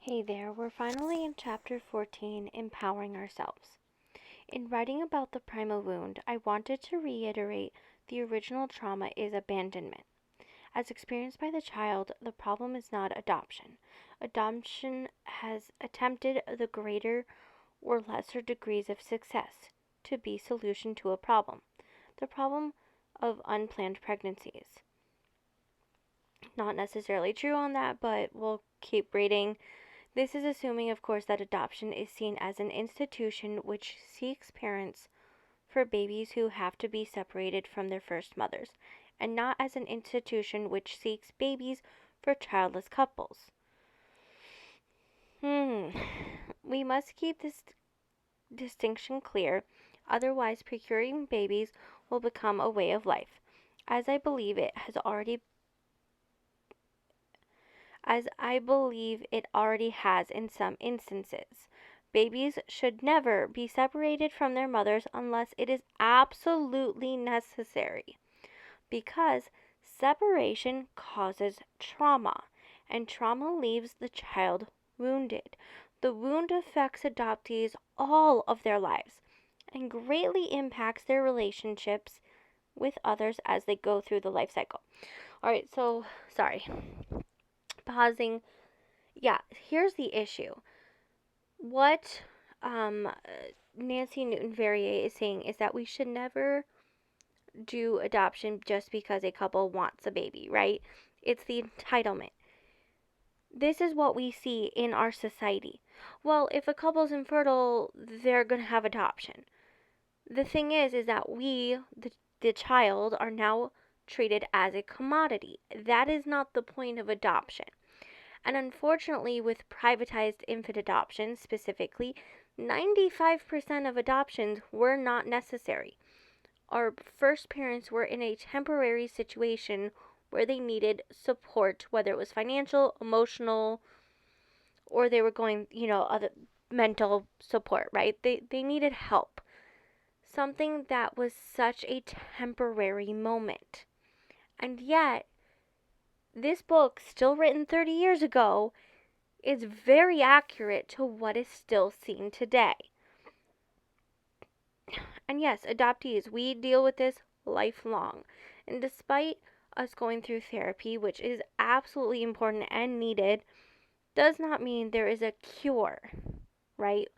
Hey there, we're finally in chapter 14, Empowering Ourselves. In writing about the primal wound, I wanted to reiterate the original trauma is abandonment. As experienced by the child, the problem is not adoption. Adoption has attempted the greater or lesser degrees of success to be solution to a problem. The problem of unplanned pregnancies. Not necessarily true on that, but we'll keep reading. This is assuming, of course, that adoption is seen as an institution which seeks parents for babies who have to be separated from their first mothers, and not as an institution which seeks babies for childless couples. We must keep this distinction clear, otherwise, procuring babies will become a way of life, as I believe it already has in some instances. Babies should never be separated from their mothers unless it is absolutely necessary, because separation causes trauma, and trauma leaves the child wounded. The wound affects adoptees all of their lives and greatly impacts their relationships with others as they go through the life cycle. Alright, so sorry. Pausing. Yeah, here's the issue. What Nancy Newton-Verrier is saying is that we should never do adoption just because a couple wants a baby, right? It's the entitlement. This is what we see in our society. Well, if a couple's infertile, they're going to have adoption. The thing is that we, the child, are now treated as a commodity. That is not the point of adoption. And unfortunately, with privatized infant adoption specifically, 95% of adoptions were not necessary. Our first parents were in a temporary situation where they needed support, whether it was financial, emotional, or they were going, other mental support, right? They needed help. Something that was such a temporary moment. And yet, this book, still written 30 years ago, is very accurate to what is still seen today. And yes, adoptees, we deal with this lifelong. And despite us going through therapy, which is absolutely important and needed, does not mean there is a cure, right?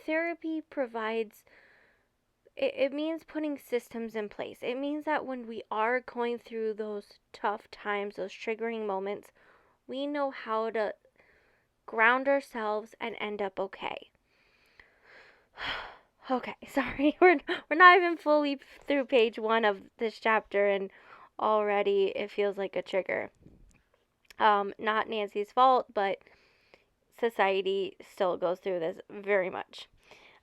Therapy provides, it means putting systems in place. It means that when we are going through those tough times, those triggering moments, we know how to ground ourselves and end up okay. Okay, sorry. We're not even fully through page 1 of this chapter and already it feels like a trigger. Not Nancy's fault, but society still goes through this very much.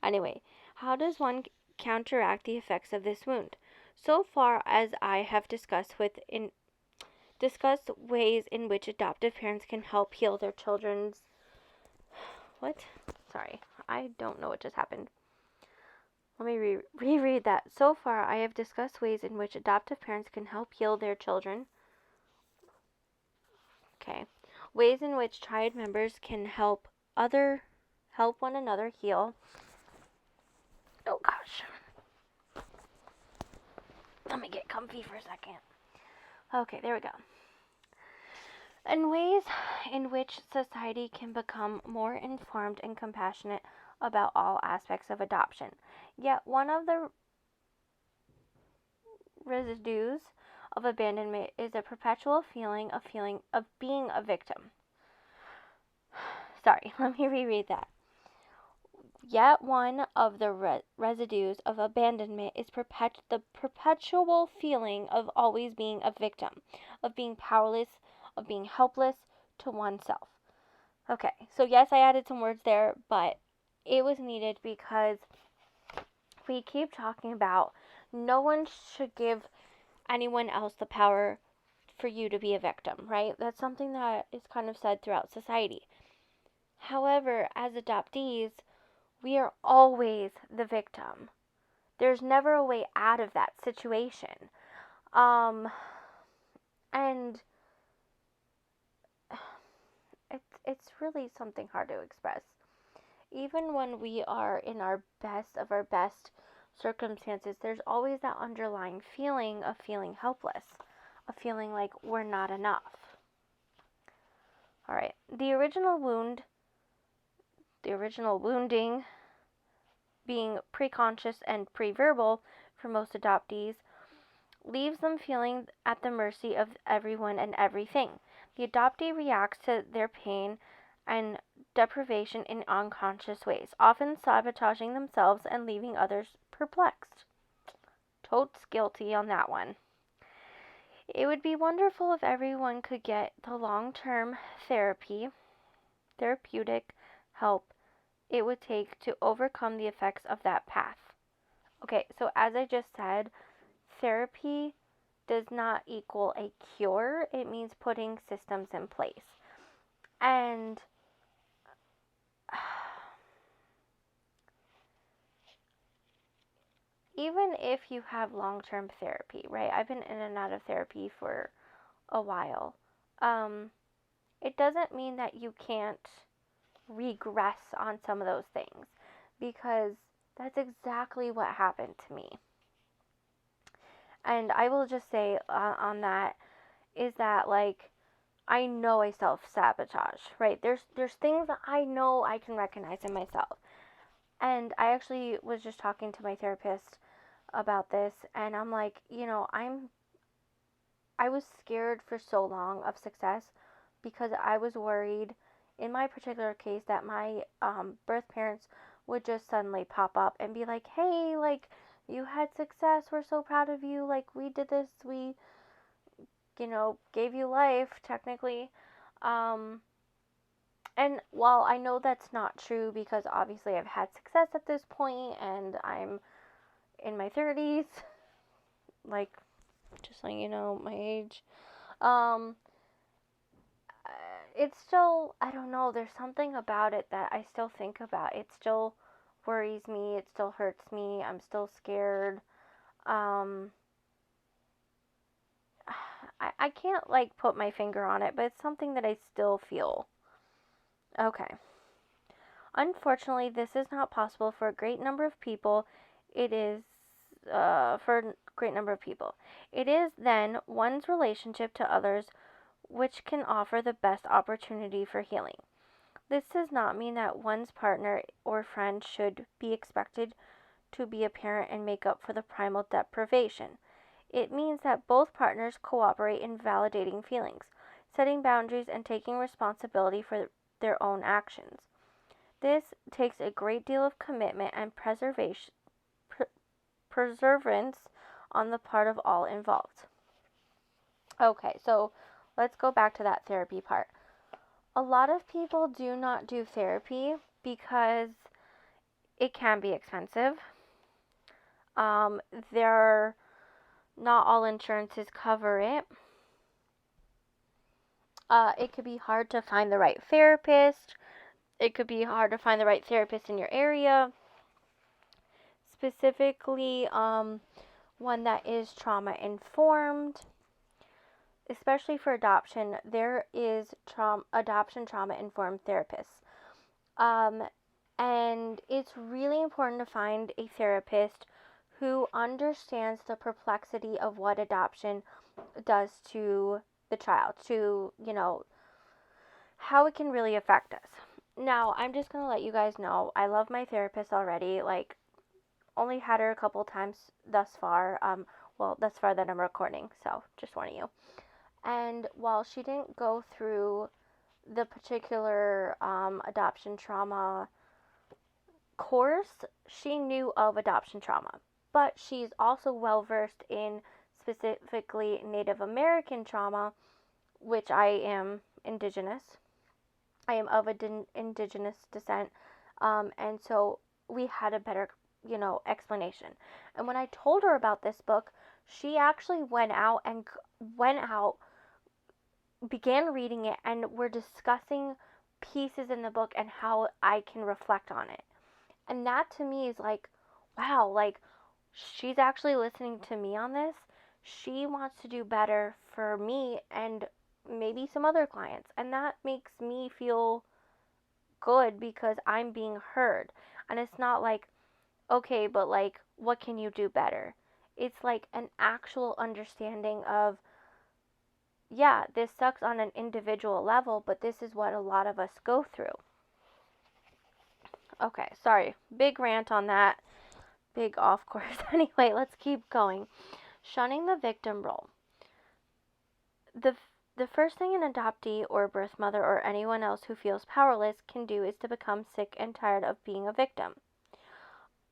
Anyway, how does one counteract the effects of this wound? So far as I have discussed ways in which adoptive parents can help heal their children's Sorry, I don't know what just happened. Let me reread that. So far, I have discussed ways in which adoptive parents can help heal their children. Okay. Ways in which triad members can help one another heal. Oh gosh. Let me get comfy for a second. Okay, there we go. And ways in which society can become more informed and compassionate about all aspects of adoption. Yet one of the residues of abandonment is a perpetual feeling of being a victim. Sorry, let me reread that. Yet one of the residues of abandonment is the perpetual feeling of always being a victim, of being powerless, of being helpless to oneself. Okay, so yes, I added some words there, but it was needed because we keep talking about no one should give anyone else the power for you to be a victim, right? That's something that is kind of said throughout society. However, as adoptees, we are always the victim. There's never a way out of that situation. And it's it's really something hard to express. Even when we are in our best of our best circumstances, there's always that underlying feeling of feeling helpless, of feeling like we're not enough. All right, the original wounding being preconscious and pre-verbal for most adoptees, leaves them feeling at the mercy of everyone and everything. The adoptee reacts to their pain and deprivation in unconscious ways, often sabotaging themselves and leaving others perplexed. Totes guilty on that one. It would be wonderful if everyone could get the long-term therapeutic help it would take to overcome the effects of that path. Okay, so as I just said, therapy does not equal a cure. It means putting systems in place. And even if you have long-term therapy, right? I've been in and out of therapy for a while. It doesn't mean that you can't regress on some of those things, because that's exactly what happened to me. And I will just say on that is that, like, I know I self-sabotage, right? There's things that I know I can recognize in myself. And I actually was just talking to my therapist about this, and I'm like, I was scared for so long of success because I was worried in my particular case that my birth parents would just suddenly pop up and be like, "Hey, like, you had success. We're so proud of you. Like, we did this. We, gave you life technically." And while I know that's not true, because obviously I've had success at this point and I'm in my 30s, like, just letting you know my age, um, it's still, I don't know, there's something about it that I still think about. It still worries me. It still hurts me. I'm still scared. Um, I can't, like, put my finger on it, but it's something that I still feel. Okay. Unfortunately, this is not possible for a great number of people. It is, for a great number of people. It is then one's relationship to others which can offer the best opportunity for healing. This does not mean that one's partner or friend should be expected to be a parent and make up for the primal deprivation. It means that both partners cooperate in validating feelings, setting boundaries, and taking responsibility for their own actions. This takes a great deal of commitment and perseverance on the part of all involved. Okay, so let's go back to that therapy part. A lot of people do not do therapy because it can be expensive. Not all insurances cover it. It could be hard to find the right therapist. It could be hard to find the right therapist in your area. Specifically, one that is trauma informed. Especially for adoption, there is adoption trauma informed therapists. And it's really important to find a therapist who understands the complexity of what adoption does to the child, to, how it can really affect us. Now, I'm just going to let you guys know, I love my therapist already. Like, only had her a couple times thus far. Thus far that I'm recording, so just warning you. And while she didn't go through the particular adoption trauma course, she knew of adoption trauma. But she's also well versed in specifically Native American trauma, which I am indigenous. I am of indigenous descent. And so we had a better, explanation. And when I told her about this book, she actually began reading it, and we're discussing pieces in the book and how I can reflect on it. And that to me is like, wow, like, she's actually listening to me on this. She wants to do better for me and maybe some other clients. And that makes me feel good because I'm being heard. And it's not like, okay, but like, what can you do better? It's like an actual understanding of, yeah, this sucks on an individual level, but this is what a lot of us go through. Okay, sorry. Big rant on that. Big off course. Anyway, let's keep going. Shunning the victim role. The the first thing an adoptee or birth mother or anyone else who feels powerless can do is to become sick and tired of being a victim,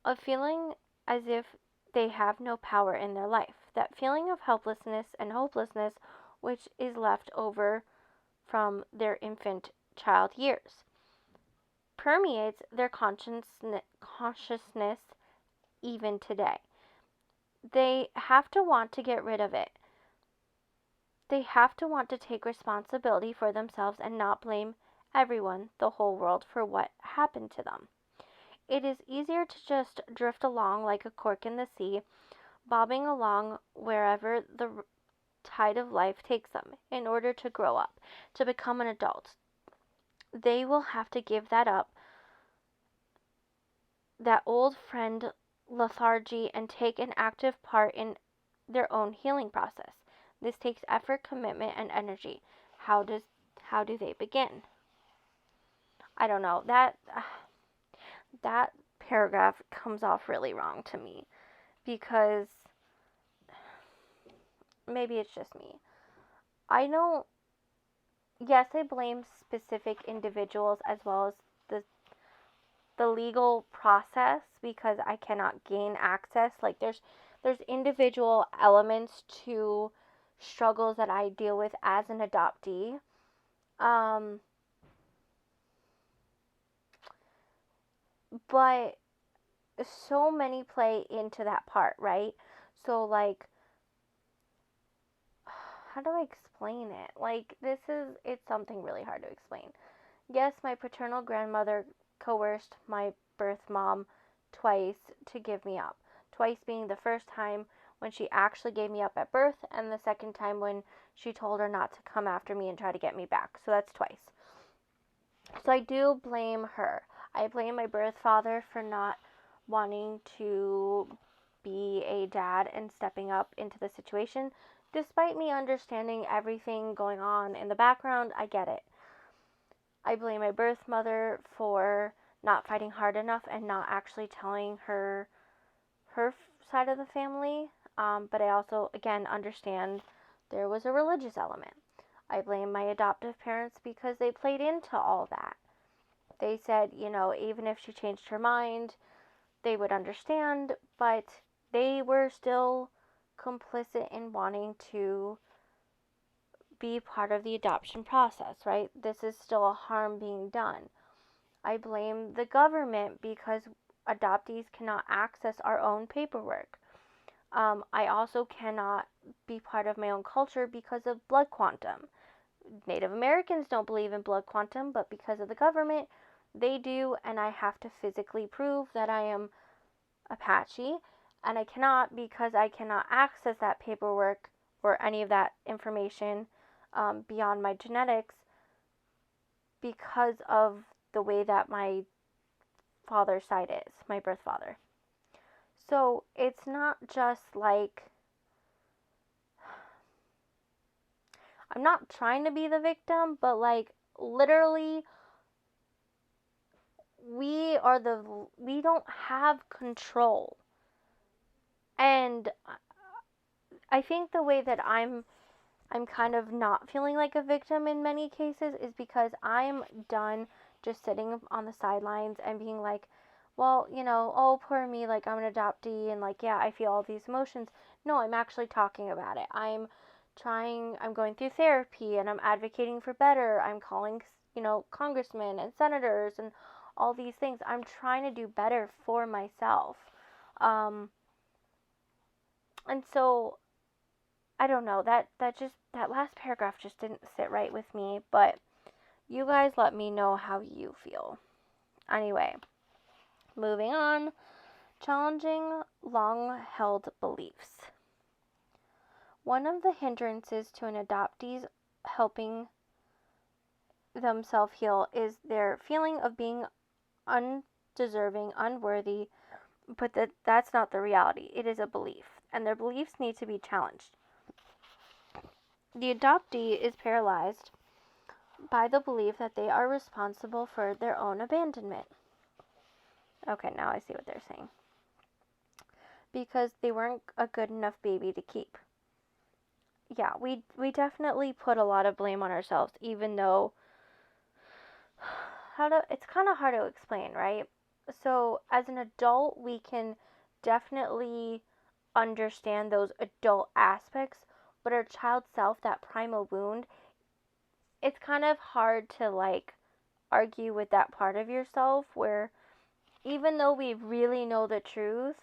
of feeling as if they have no power in their life. That feeling of helplessness and hopelessness, which is left over from their infant child years, permeates their consciousness even today. They have to want to get rid of it. They have to want to take responsibility for themselves and not blame everyone, the whole world, for what happened to them. It is easier to just drift along like a cork in the sea, bobbing along wherever the tide of life takes them, in order to grow up, to become an adult. They will have to give that up, that old friend lethargy, and take an active part in their own healing process. This takes effort, commitment, and energy. How do they begin? I don't know. That paragraph comes off really wrong to me because maybe it's just me. I know, yes, I blame specific individuals as well as the legal process because I cannot gain access. Like there's individual elements to struggles that I deal with as an adoptee. Um, but so many play into that part, right? So like how do I explain it? Like it's something really hard to explain. Yes, my paternal grandmother coerced my birth mom twice to give me up. Twice being the first time when she actually gave me up at birth, and the second time when she told her not to come after me and try to get me back. So that's twice. So I do blame her. I blame my birth father for not wanting to be a dad and stepping up into the situation. Despite me understanding everything going on in the background, I get it. I blame my birth mother for not fighting hard enough and not actually telling her side of the family. But I also, again, understand there was a religious element. I blame my adoptive parents because they played into all that. They said, even if she changed her mind, they would understand, but they were still complicit in wanting to be part of the adoption process, right? This is still a harm being done. I blame the government because adoptees cannot access our own paperwork. I also cannot be part of my own culture because of blood quantum. Native Americans don't believe in blood quantum, but because of the government, they do, and I have to physically prove that I am Apache, and I cannot because I cannot access that paperwork or any of that information beyond my genetics because of the way that my father's side is, my birth father. So it's not just like I'm not trying to be the victim, but like literally we don't have control. And I think the way that I'm kind of not feeling like a victim in many cases is because I'm done just sitting on the sidelines and being like, well, oh, poor me, like I'm an adoptee and like, yeah, I feel all these emotions. No, I'm actually talking about it. I'm going through therapy and I'm advocating for better. I'm calling, congressmen and senators and all these things. I'm trying to do better for myself. Um, and so I don't know, that last paragraph just didn't sit right with me, but you guys let me know how you feel. Anyway, moving on. Challenging long-held beliefs. One of the hindrances to an adoptee's helping themselves heal is their feeling of being undeserving, unworthy, but that's not the reality. It is a belief, and their beliefs need to be challenged. The adoptee is paralyzed by the belief that they are responsible for their own abandonment. Okay, now I see what they're saying. Because they weren't a good enough baby to keep. Yeah, we definitely put a lot of blame on ourselves, even though it's kind of hard to explain, right? So as an adult, we can definitely understand those adult aspects, but our child self, that primal wound, it's kind of hard to like argue with that part of yourself where even though we really know the truth,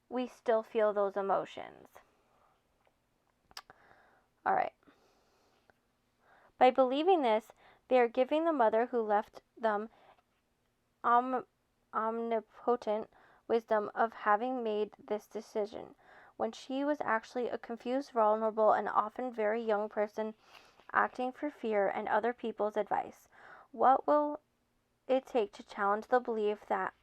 we still feel those emotions. All right. By believing this, they are giving the mother who left them omnipotent wisdom of having made this decision, when she was actually a confused, vulnerable, and often very young person acting for fear and other people's advice. What will it take to challenge the belief that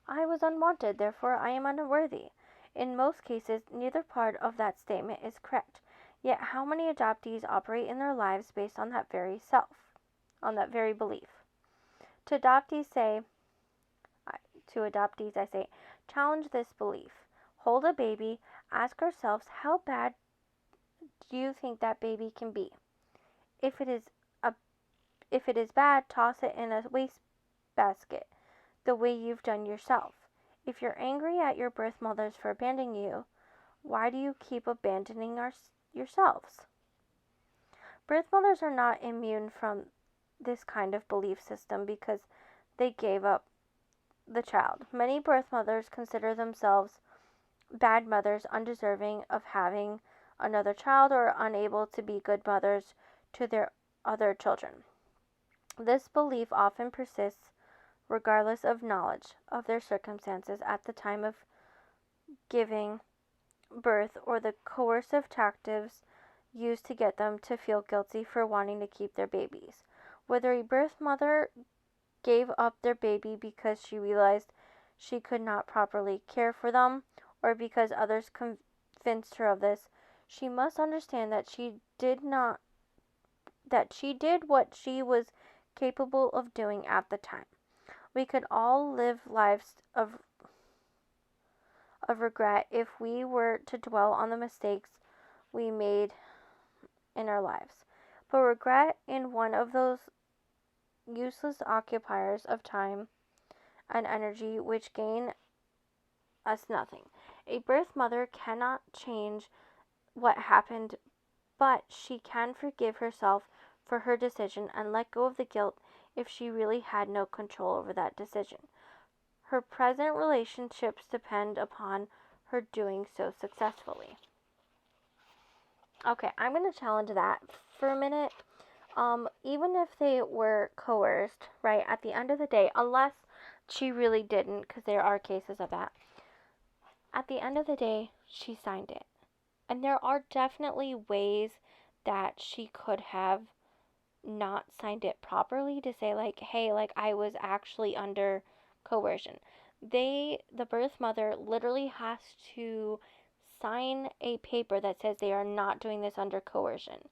I was unwanted, therefore I am unworthy? In most cases, neither part of that statement is correct. Yet how many adoptees operate in their lives based on that very belief? To adoptees I say, challenge this belief. Hold a baby, ask ourselves how bad do you think that baby can be? If it is bad, toss it in a waste basket, the way you've done yourself. If you're angry at your birth mothers for abandoning you, why do you keep abandoning yourselves? Birth mothers are not immune from this kind of belief system because they gave up the child. Many birth mothers consider themselves bad mothers, undeserving of having another child, or unable to be good mothers to their other children. This belief often persists regardless of knowledge of their circumstances at the time of giving birth or the coercive tactics used to get them to feel guilty for wanting to keep their babies. Whether a birth mother gave up their baby because she realized she could not properly care for them, or because others convinced her of this, she must understand that she did what she was capable of doing at the time. We could all live lives of regret if we were to dwell on the mistakes we made in our lives. But regret is one of those useless occupiers of time and energy which gain us nothing. A birth mother cannot change what happened, but she can forgive herself for her decision and let go of the guilt if she really had no control over that decision. Her present relationships depend upon her doing so successfully. Okay, I'm going to challenge that for a minute. Even if they were coerced, right, at the end of the day, unless she really didn't, because there are cases of that, at the end of the day, she signed it. And there are definitely ways that she could have not signed it properly to say, like, hey, like, I was actually under coercion. The birth mother literally has to sign a paper that says they are not doing this under coercion.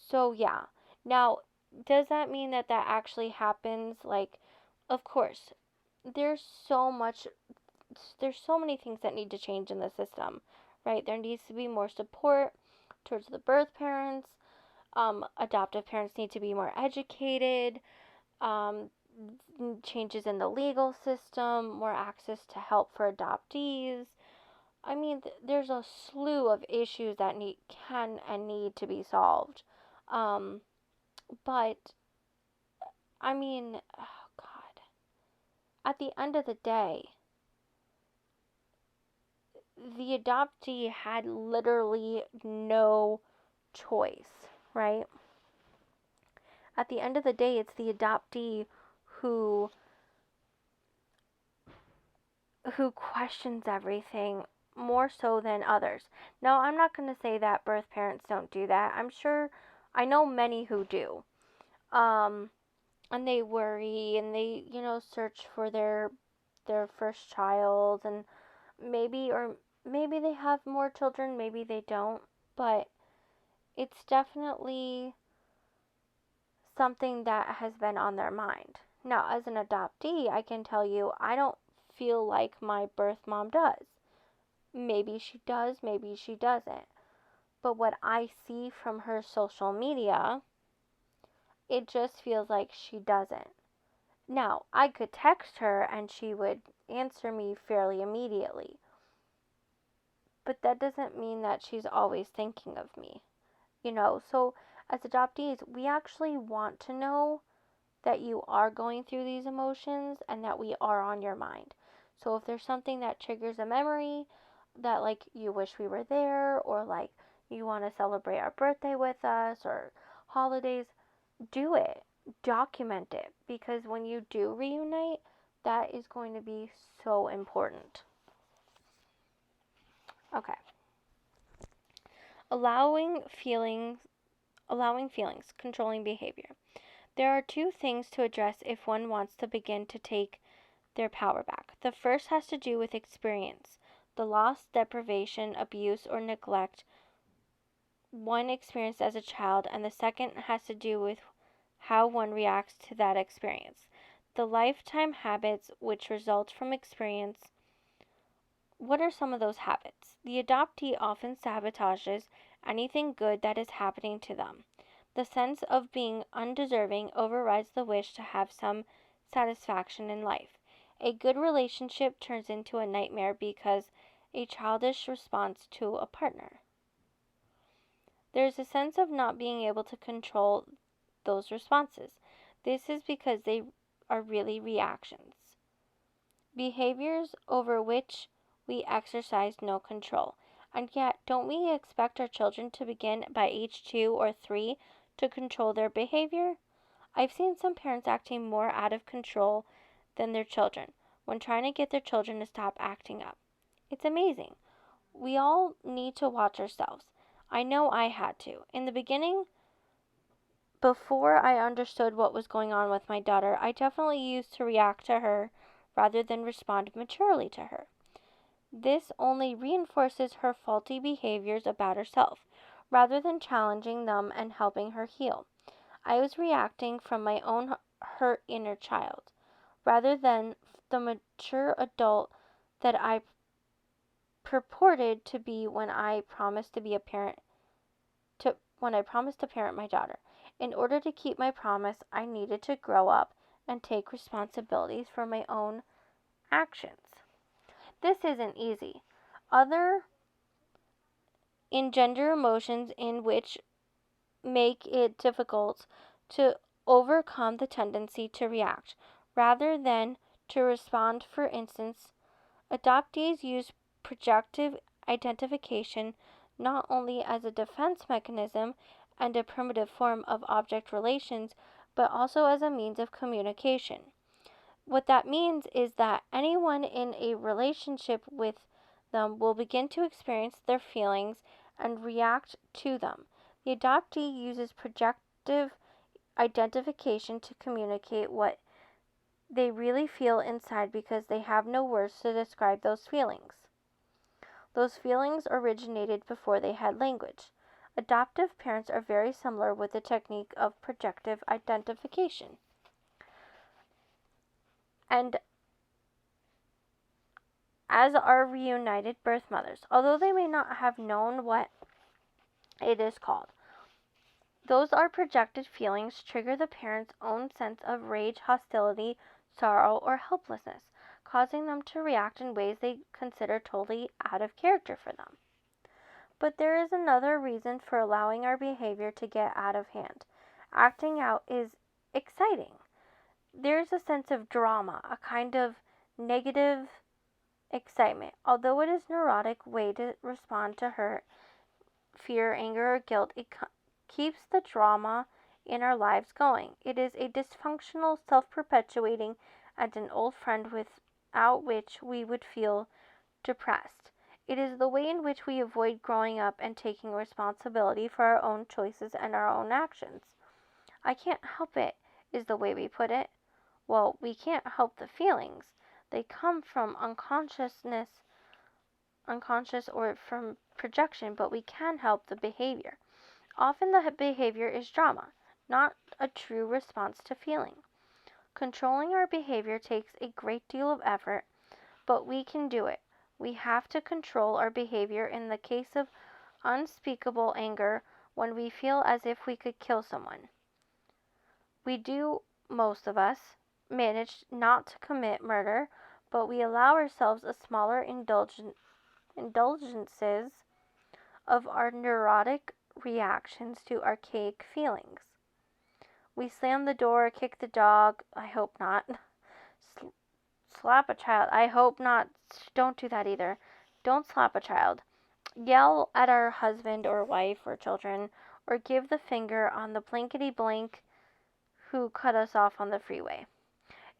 So, yeah. Now, does that mean that actually happens? Like, of course, there's so many things that need to change in the system, right? There needs to be more support towards the birth parents. Adoptive parents need to be more educated. Changes in the legal system, more access to help for adoptees. I mean, there's a slew of issues that can and need to be solved. But I mean, oh God. At the end of the day, the adoptee had literally no choice, right? At the end of the day, it's the adoptee who questions everything more so than others. Now, I'm not going to say that birth parents don't do that. I know many who do. Um, and they worry and they, search for their first child, and maybe they have more children, maybe they don't, but it's definitely something that has been on their mind. Now, as an adoptee, I can tell you I don't feel like my birth mom does. Maybe she does, maybe she doesn't. But what I see from her social media, it just feels like she doesn't. Now, I could text her and she would answer me fairly immediately. But that doesn't mean that she's always thinking of me. So as adoptees, we actually want to know that you are going through these emotions and that we are on your mind. So if there's something that triggers a memory that, like, you wish we were there, or like you want to celebrate our birthday with us or holidays, do it. Document it, because when you do reunite, that is going to be so important. Okay. Allowing feelings, controlling behavior. There are two things to address if one wants to begin to take their power back. The first has to do with experience, the loss, deprivation, abuse, or neglect one experienced as a child, and the second has to do with how one reacts to that experience. The lifetime habits which result from experience. What are some of those habits? The adoptee often sabotages anything good that is happening to them. The sense of being undeserving overrides the wish to have some satisfaction in life. A good relationship turns into a nightmare because a childish response to a partner. There's a sense of not being able to control those responses. This is because they are really reactions, behaviors over which we exercise no control. And yet, don't we expect our children to begin by age 2 or 3 to control their behavior? I've seen some parents acting more out of control than their children when trying to get their children to stop acting up. It's amazing. We all need to watch ourselves. I know I had to. In the beginning, before I understood what was going on with my daughter, I definitely used to react to her rather than respond maturely to her. This only reinforces her faulty behaviors about herself, rather than challenging them and helping her heal. I was reacting from my own hurt inner child, rather than the mature adult that I purported to be when I promised to be a parent when I promised to parent my daughter. In order to keep my promise, I needed to grow up and take responsibilities for my own actions. This isn't easy. Other engender emotions in which make it difficult to overcome the tendency to react rather than to respond. For instance, adoptees use projective identification not only as a defense mechanism and a primitive form of object relations, but also as a means of communication. What that means is that anyone in a relationship with them will begin to experience their feelings and react to them. The adoptee uses projective identification to communicate what they really feel inside because they have no words to describe those feelings. Those feelings originated before they had language. Adoptive parents are very similar with the technique of projective identification. And as are reunited birth mothers, although they may not have known what it is called. Those are projected feelings trigger the parent's own sense of rage, hostility, sorrow, or helplessness, causing them to react in ways they consider totally out of character for them. But there is another reason for allowing our behavior to get out of hand. Acting out is exciting. There's a sense of drama, a kind of negative excitement. Although it is a neurotic way to respond to hurt, fear, anger, or guilt, it keeps the drama in our lives going. It is a dysfunctional, self-perpetuating, and an old friend without which we would feel depressed. It is the way in which we avoid growing up and taking responsibility for our own choices and our own actions. I can't help it, is the way we put it. Well, we can't help the feelings. They come from unconscious or from projection, but we can help the behavior. Often the behavior is drama, not a true response to feeling. Controlling our behavior takes a great deal of effort, but we can do it. We have to control our behavior in the case of unspeakable anger when we feel as if we could kill someone. We do, most of us, manage not to commit murder, but we allow ourselves a smaller indulgences of our neurotic reactions to archaic feelings. We slam the door, kick the dog, I hope not. Slap a child, I hope not. Don't do that either. Don't slap a child. Yell at our husband or wife or children, or give the finger on the blankety blank who cut us off on the freeway.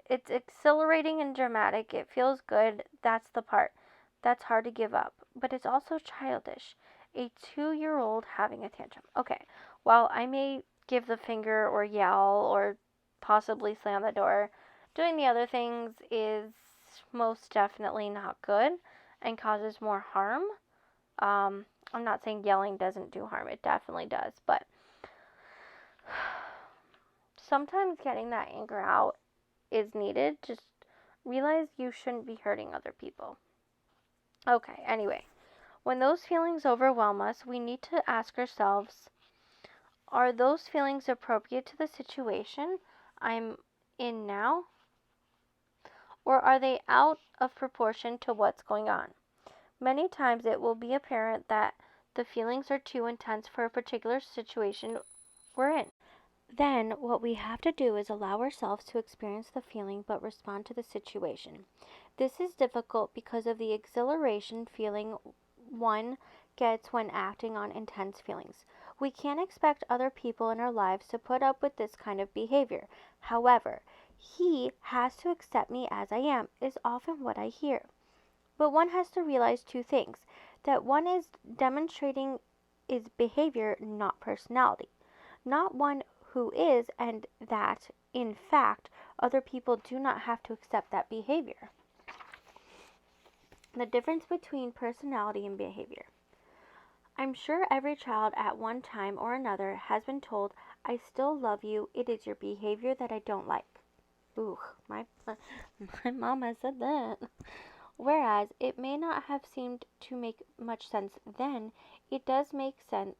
It's exhilarating and dramatic. It feels good. That's the part that's hard to give up. But it's also childish. A 2-year-old having a tantrum. Okay, while I may give the finger or yell or possibly slam the door, doing the other things is most definitely not good and causes more harm. I'm not saying yelling doesn't do harm. It definitely does. But sometimes getting that anger out is needed. Just realize you shouldn't be hurting other people. Okay, anyway, when those feelings overwhelm us, we need to ask ourselves, are those feelings appropriate to the situation I'm in now? Or are they out of proportion to what's going on? Many times it will be apparent that the feelings are too intense for a particular situation we're in. Then what we have to do is allow ourselves to experience the feeling but respond to the situation. This is difficult because of the exhilaration feeling one gets when acting on intense feelings. We can't expect other people in our lives to put up with this kind of behavior. However, he has to accept me as I am, is often what I hear. But one has to realize two things: that one is demonstrating is behavior, not personality. Not one who is, and that, in fact, other people do not have to accept that behavior. The difference between personality and behavior. I'm sure every child at one time or another has been told, I still love you, it is your behavior that I don't like. Ooh, my mom has said that. Whereas it may not have seemed to make much sense then, it does make sense.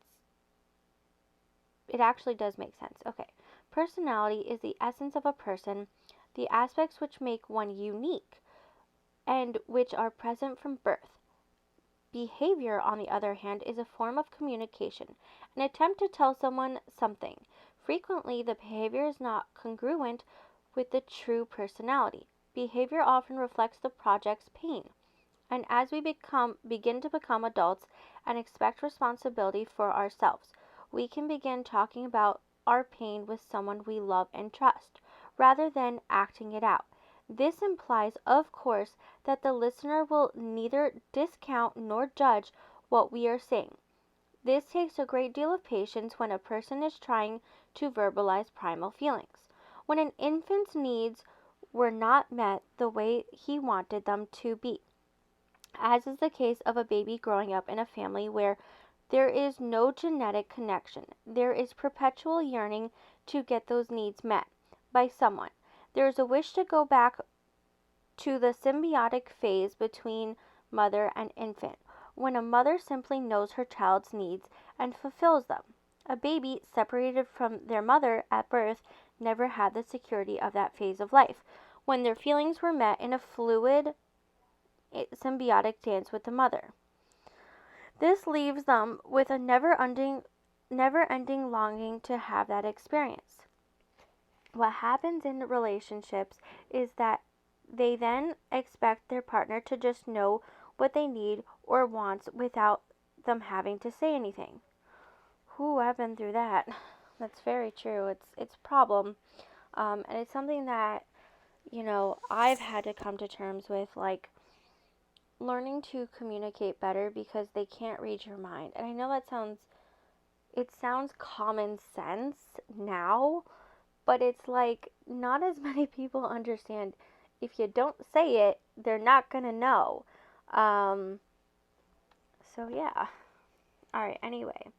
It actually does make sense. Okay. Personality is the essence of a person, the aspects which make one unique, and which are present from birth. Behavior, on the other hand, is a form of communication, an attempt to tell someone something. Frequently, the behavior is not congruent with the true personality. Behavior often reflects the project's pain. And as we begin to become adults and expect responsibility for ourselves, we can begin talking about our pain with someone we love and trust, rather than acting it out. This implies, of course, that the listener will neither discount nor judge what we are saying. This takes a great deal of patience when a person is trying to verbalize primal feelings. When an infant's needs were not met the way he wanted them to be, as is the case of a baby growing up in a family where there is no genetic connection. There is perpetual yearning to get those needs met by someone. There is a wish to go back to the symbiotic phase between mother and infant, when a mother simply knows her child's needs and fulfills them. A baby separated from their mother at birth never had the security of that phase of life, when their feelings were met in a fluid symbiotic dance with the mother. This leaves them with a never-ending longing to have that experience. What happens in relationships is that they then expect their partner to just know what they need or wants without them having to say anything. Ooh, I've been through that. That's very true. It's a problem, and it's something that I've had to come to terms with, like learning to communicate better because they can't read your mind. And I know that sounds it sounds common sense now, but it's like not as many people understand if you don't say it, they're not gonna know. Um, so yeah. Alright, anyway.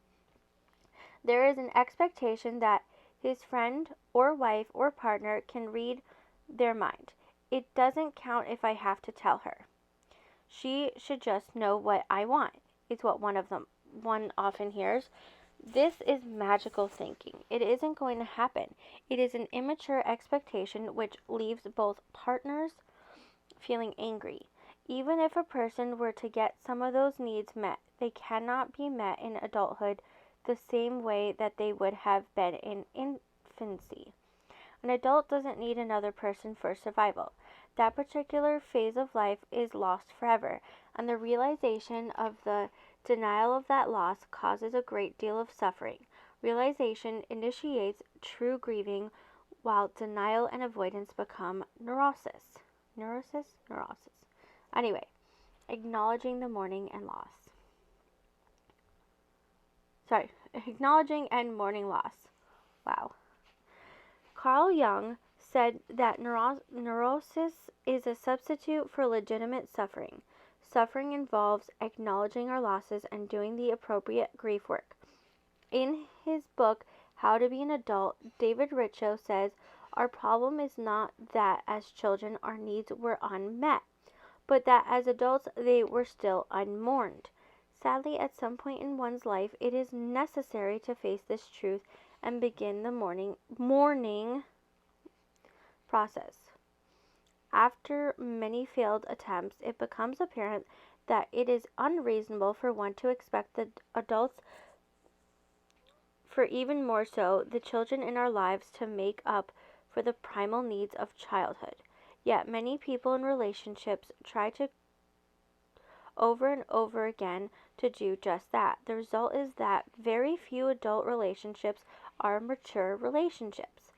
There is an expectation that his friend or wife or partner can read their mind. It doesn't count if I have to tell her. She should just know what I want, is what one often hears. This is magical thinking. It isn't going to happen. It is an immature expectation which leaves both partners feeling angry. Even if a person were to get some of those needs met, they cannot be met in adulthood the same way that they would have been in infancy. An adult doesn't need another person for survival. That particular phase of life is lost forever, and the realization of the denial of that loss causes a great deal of suffering. Realization initiates true grieving, while denial and avoidance become neurosis. Neurosis. Anyway, acknowledging the mourning and loss. Acknowledging and mourning loss. Wow. Carl Jung said that neurosis is a substitute for legitimate suffering. Suffering involves acknowledging our losses and doing the appropriate grief work. In his book, How to Be an Adult, David Richo says, our problem is not that as children our needs were unmet, but that as adults they were still unmourned. Sadly, at some point in one's life, it is necessary to face this truth and begin the mourning process. After many failed attempts, it becomes apparent that it is unreasonable for one to expect the adults, for even more so, the children in our lives, to make up for the primal needs of childhood. Yet many people in relationships try to over and over again to do just that. The result is that very few adult relationships are mature relationships.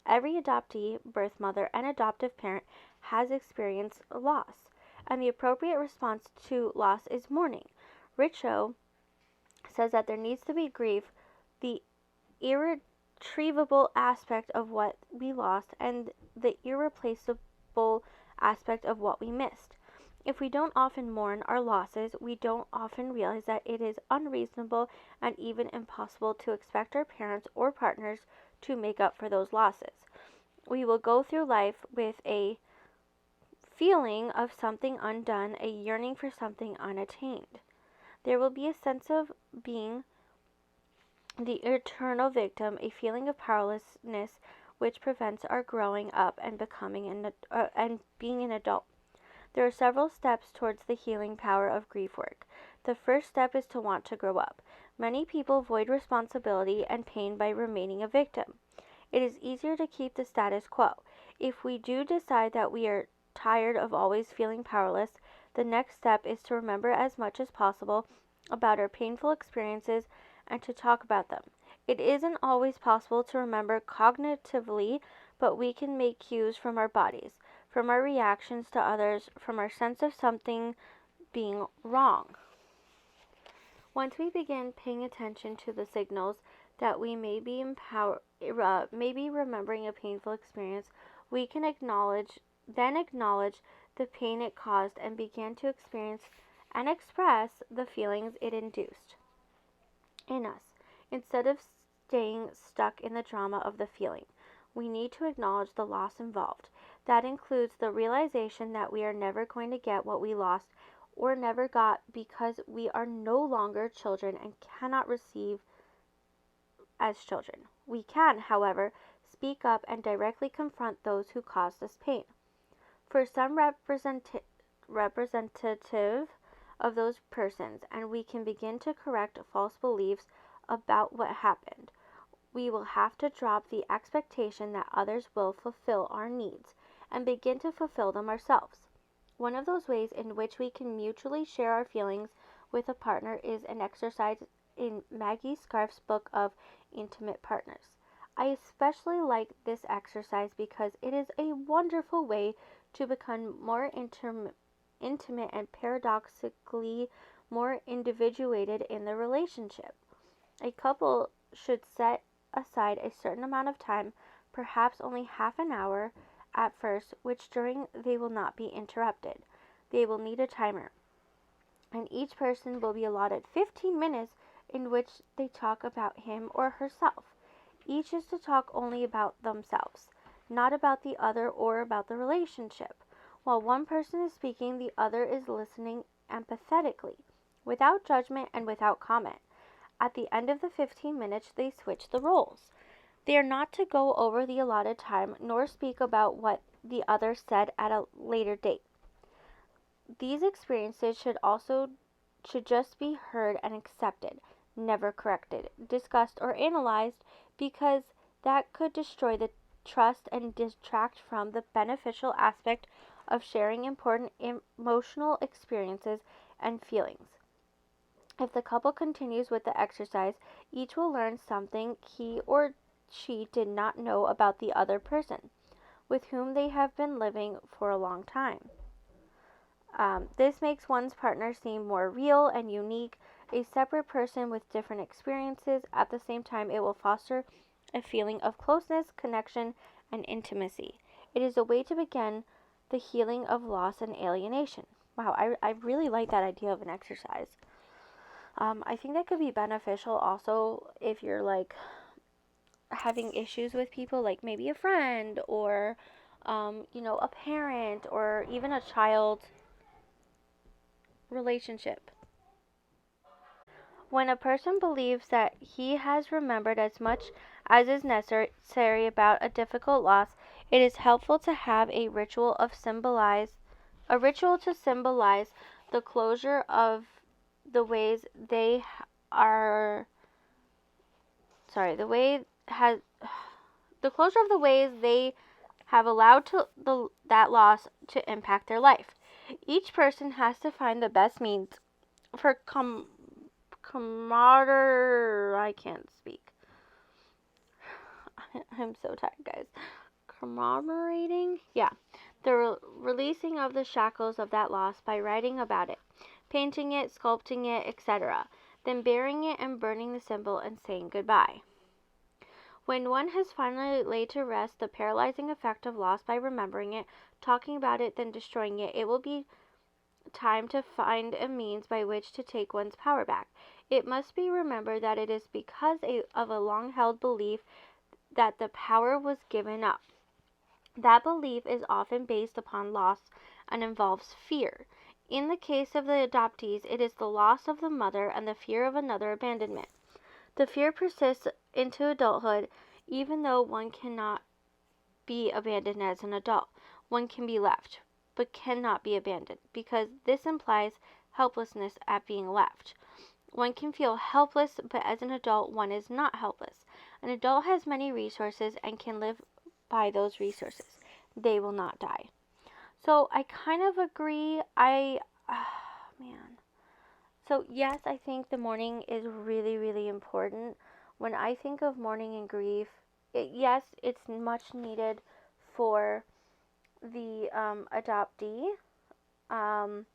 Every adoptee, birth mother, and adoptive parent has experienced loss, and the appropriate response to loss is mourning. Richo says that there needs to be grief, the irretrievable aspect of what we lost, and the irreplaceable aspect of what we missed. If we don't often mourn our losses, we don't often realize that it is unreasonable and even impossible to expect our parents or partners to make up for those losses. We will go through life with a feeling of something undone, a yearning for something unattained. There will be a sense of being the eternal victim, a feeling of powerlessness which prevents our growing up and becoming and being an adult. There are several steps towards the healing power of grief work. The first step is to want to grow up. Many people avoid responsibility and pain by remaining a victim. It is easier to keep the status quo. If we do decide that we are tired of always feeling powerless, the next step is to remember as much as possible about our painful experiences and to talk about them. It isn't always possible to remember cognitively, but we can make cues from our bodies, from our reactions to others, from our sense of something being wrong. Once we begin paying attention to the signals that we may be remembering a painful experience, we can acknowledge the pain it caused and begin to experience and express the feelings it induced in us. Instead of staying stuck in the drama of the feeling, we need to acknowledge the loss involved. That includes the realization that we are never going to get what we lost or never got because we are no longer children and cannot receive as children. We can, however, speak up and directly confront those who caused us pain. For some representative of those persons, and we can begin to correct false beliefs about what happened. We will have to drop the expectation that others will fulfill our needs and begin to fulfill them ourselves. One of those ways in which we can mutually share our feelings with a partner is an exercise in Maggie Scarf's book of Intimate Partners. I especially like this exercise because it is a wonderful way to become more intimate and paradoxically more individuated in the relationship. A couple should set aside a certain amount of time, perhaps only half an hour at first, which during they will not be interrupted. They will need a timer, and each person will be allotted 15 minutes in which they talk about him or herself. Each is to talk only about themselves, not about the other or about the relationship. While one person is speaking, the other is listening empathetically, without judgment and without comment. At the end of the 15 minutes, they switch the roles. They are not to go over the allotted time nor speak about what the other said at a later date. These experiences should just be heard and accepted, never corrected, discussed, or analyzed, because that could destroy the trust and detract from the beneficial aspect of sharing important emotional experiences and feelings. If the couple continues with the exercise, each will learn something he or she did not know about the other person, with whom they have been living for a long time. This makes one's partner seem more real and unique, a separate person with different experiences. At the same time, it will foster a feeling of closeness, connection, and intimacy. It is a way to begin the healing of loss and alienation. Wow, I really like that idea of an exercise. I think that could be beneficial also if you're like having issues with people, like maybe a friend or, a parent or even a child relationship. When a person believes that he has remembered as much as is necessary about a difficult loss, it is helpful to have a ritual to symbolize the closure of the ways they are the way has the closure of the ways they have allowed that loss to impact their life. Each person has to find the best means for camaraderie. I can't speak. I'm so tired, guys. Commemorating? Yeah. The releasing of the shackles of that loss by writing about it, painting it, sculpting it, etc. Then burying it and burning the symbol and saying goodbye. When one has finally laid to rest the paralyzing effect of loss by remembering it, talking about it, then destroying it, it will be time to find a means by which to take one's power back. It must be remembered that it is because of a long held belief that the power was given up. That belief is often based upon loss and involves fear. In the case of the adoptees, it is the loss of the mother and the fear of another abandonment. The fear persists into adulthood, even though one cannot be abandoned as an adult. One can be left, but cannot be abandoned, because this implies helplessness at being left. One can feel helpless, but as an adult, one is not helpless. An adult has many resources and can live by those resources. They will not die. So I kind of agree. Man. So yes, I think the mourning is really, really important. When I think of mourning and grief, yes, it's much needed for the adoptee, um,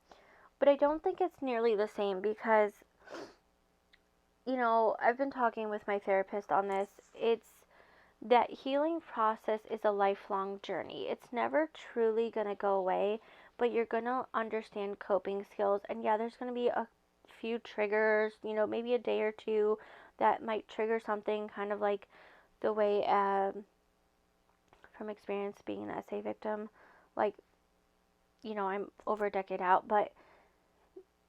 but I don't think it's nearly the same because, I've been talking with my therapist on this. It's that healing process is a lifelong journey. It's never truly going to go away, but you're going to understand coping skills. And yeah, there's going to be a few triggers, maybe a day or two that might trigger something, kind of like the way from experience being an SA victim, like, I'm over a decade out, but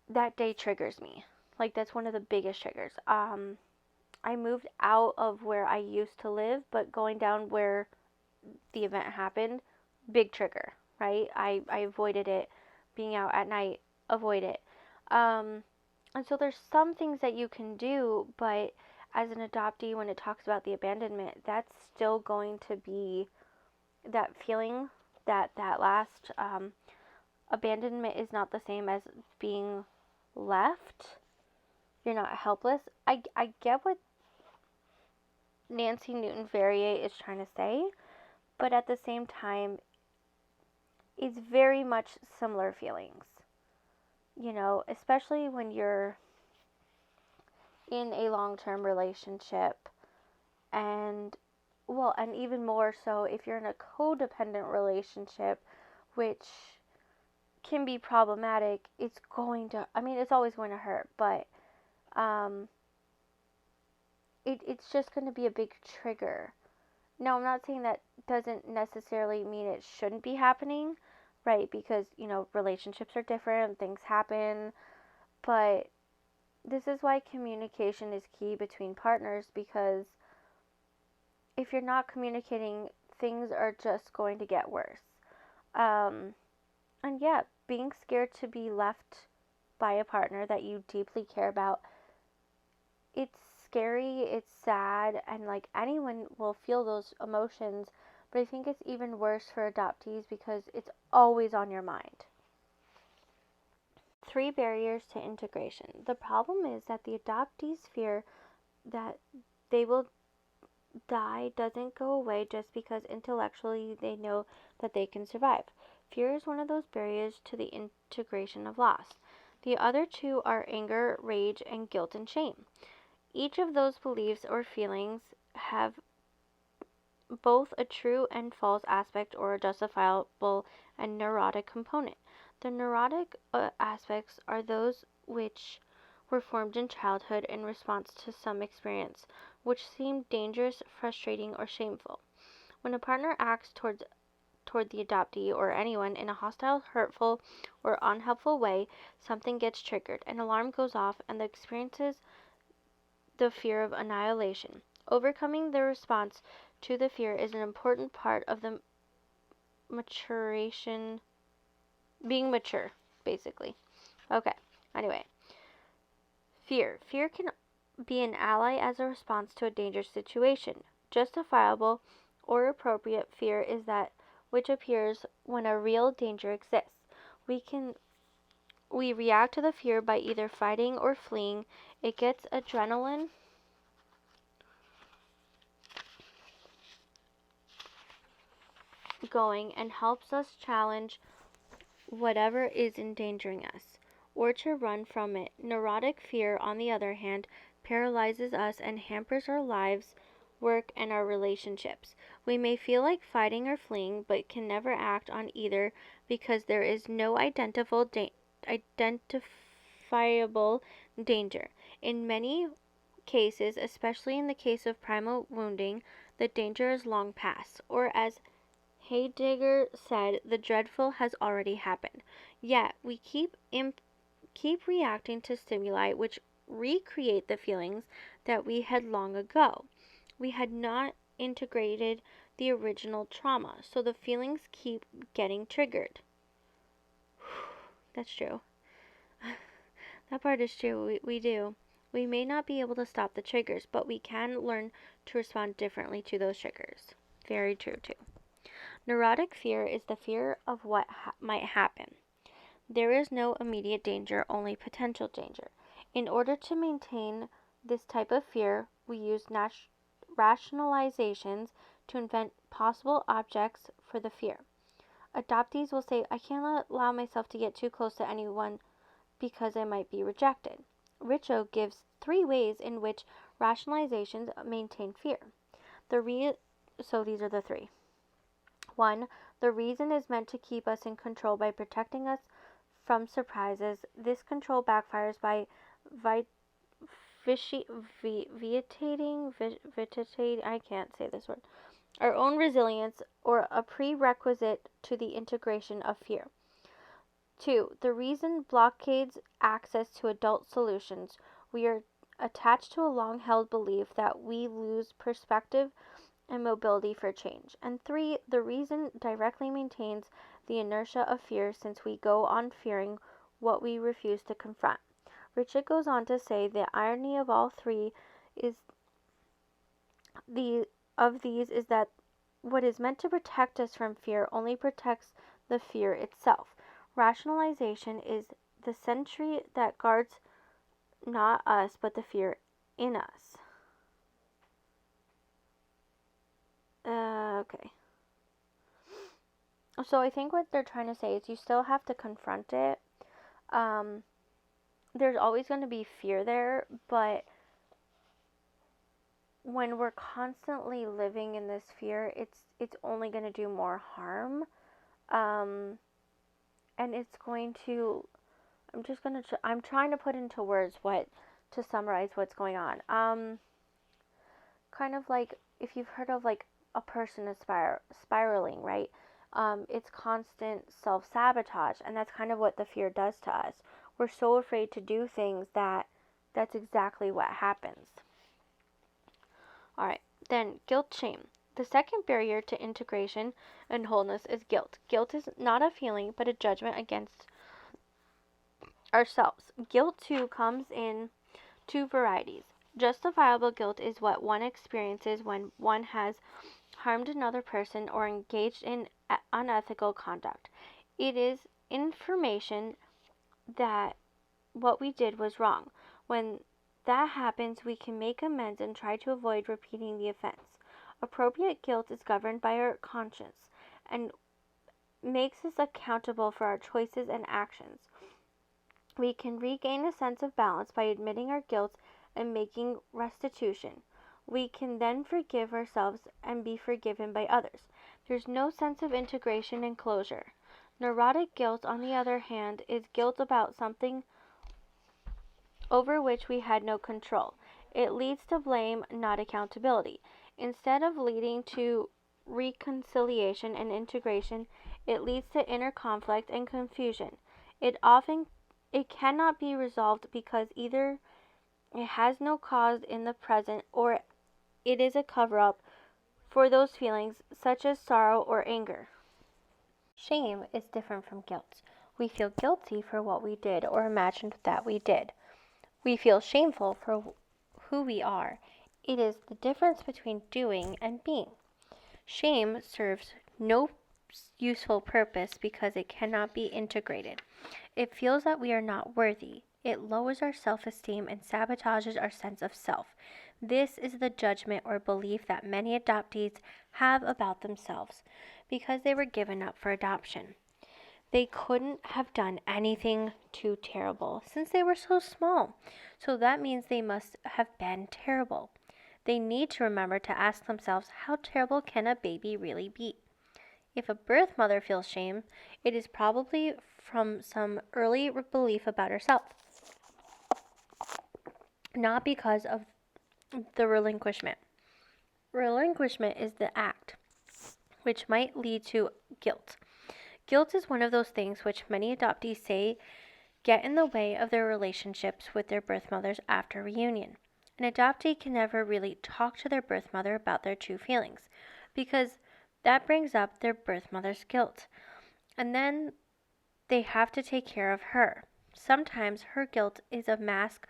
that day triggers me. Like, that's one of the biggest triggers. I moved out of where I used to live, but going down where the event happened, big trigger, right? I avoided it. Being out at night, avoid it. And so there's some things that you can do, but as an adoptee, when it talks about the abandonment, that's still going to be that feeling, that last abandonment is not the same as being left. You're not helpless. I get what Nancy Newton Verrier is trying to say, but at the same time, it's very much similar feelings. Especially when you're in a long-term relationship, and and even more so if you're in a codependent relationship, which can be problematic. It's always going to hurt, but um, it's just going to be a big trigger. No, I'm not saying that doesn't necessarily mean it shouldn't be happening, right? Because, relationships are different, things happen, but this is why communication is key between partners, because if you're not communicating, things are just going to get worse. Um, and yeah, being scared to be left by a partner that you deeply care about, it's scary, it's sad, and like anyone will feel those emotions, but I think it's even worse for adoptees because it's always on your mind. 3 barriers to integration. The problem is that the adoptees fear that they will die doesn't go away just because intellectually they know that they can survive. Fear is one of those barriers to the integration of loss. The other two are anger, rage, and guilt and shame. Each of those beliefs or feelings have both a true and false aspect or a justifiable and neurotic component. The neurotic aspects are those which were formed in childhood in response to some experience which seemed dangerous, frustrating, or shameful. When a partner acts toward the adoptee or anyone in a hostile, hurtful, or unhelpful way, something gets triggered, an alarm goes off, and the experiences the fear of annihilation. Overcoming the response to the fear is an important part of the maturation, being mature, basically. Okay, anyway. Fear. Fear can be an ally as a response to a dangerous situation. Justifiable or appropriate fear is that which appears when a real danger exists. We react to the fear by either fighting or fleeing. It gets adrenaline going and helps us challenge whatever is endangering us, or to run from it. Neurotic fear, on the other hand, paralyzes us and hampers our lives, work, and our relationships. We may feel like fighting or fleeing, but can never act on either because there is no identifiable danger. In many cases, especially in the case of primal wounding, the danger is long past, or as Heidegger said, the dreadful has already happened. Yet we keep reacting to stimuli which recreate the feelings that we had long ago. We had not integrated the original trauma, so the feelings keep getting triggered. That's true. That part is true. We do. We may not be able to stop the triggers, but we can learn to respond differently to those triggers. Very true, too. Neurotic fear is the fear of what might happen. There is no immediate danger, only potential danger. In order to maintain this type of fear, we use rationalizations to invent possible objects for the fear. Adoptees will say, I can't allow myself to get too close to anyone because I might be rejected. Richo gives 3 ways in which rationalizations maintain fear. So these are the 3. 1. The reason is meant to keep us in control by protecting us from surprises. This control backfires by vitiating, I can't say this word, our own resilience, or a prerequisite to the integration of fear. 2. The reason blockades access to adult solutions. We are attached to a long-held belief that we lose perspective and mobility for change. And 3. The reason directly maintains the inertia of fear since we go on fearing what we refuse to confront. Richard goes on to say the irony of all 3 is is that what is meant to protect us from fear only protects the fear itself. Rationalization is the sentry that guards not us but the fear in us. Okay. So I think what they're trying to say is you still have to confront it. There's always going to be fear there, but when we're constantly living in this fear, it's only going to do more harm. Um, and it's going to, I'm trying to put into words what, to summarize what's going on. Kind of like if you've heard of like a person is spiraling, right? It's constant self sabotage, and that's kind of what the fear does to us. We're so afraid to do things that that's exactly what happens. All right, then guilt shame. The second barrier to integration and wholeness is guilt. Guilt is not a feeling, but a judgment against ourselves. Guilt, too, comes in two varieties. Justifiable guilt is what one experiences when one has harmed another person or engaged in unethical conduct. It is information that what we did was wrong. When that happens, we can make amends and try to avoid repeating the offense. Appropriate guilt is governed by our conscience and makes us accountable for our choices and actions. We can regain a sense of balance by admitting our guilt and making restitution. We can then forgive ourselves and be forgiven by others. There's no sense of integration and closure. Neurotic guilt, on the other hand, is guilt about something over which we had no control. It leads to blame, not accountability. Instead of leading to reconciliation and integration, it leads to inner conflict and confusion. It cannot be resolved because either it has no cause in the present or it is a cover-up for those feelings such as sorrow or anger. Shame is different from guilt. We feel guilty for what we did or imagined that we did. We feel shameful for who we are. It is the difference between doing and being. Shame serves no useful purpose because it cannot be integrated. It feels that we are not worthy. It lowers our self-esteem and sabotages our sense of self. This is the judgment or belief that many adoptees have about themselves because they were given up for adoption. They couldn't have done anything too terrible since they were so small. So that means they must have been terrible. They need to remember to ask themselves, how terrible can a baby really be? If a birth mother feels shame, it is probably from some early belief about herself, not because of the relinquishment. Relinquishment is the act, which might lead to guilt. Guilt is one of those things which many adoptees say get in the way of their relationships with their birth mothers after reunion. An adoptee can never really talk to their birth mother about their true feelings because that brings up their birth mother's guilt. And then they have to take care of her. Sometimes her guilt is a mask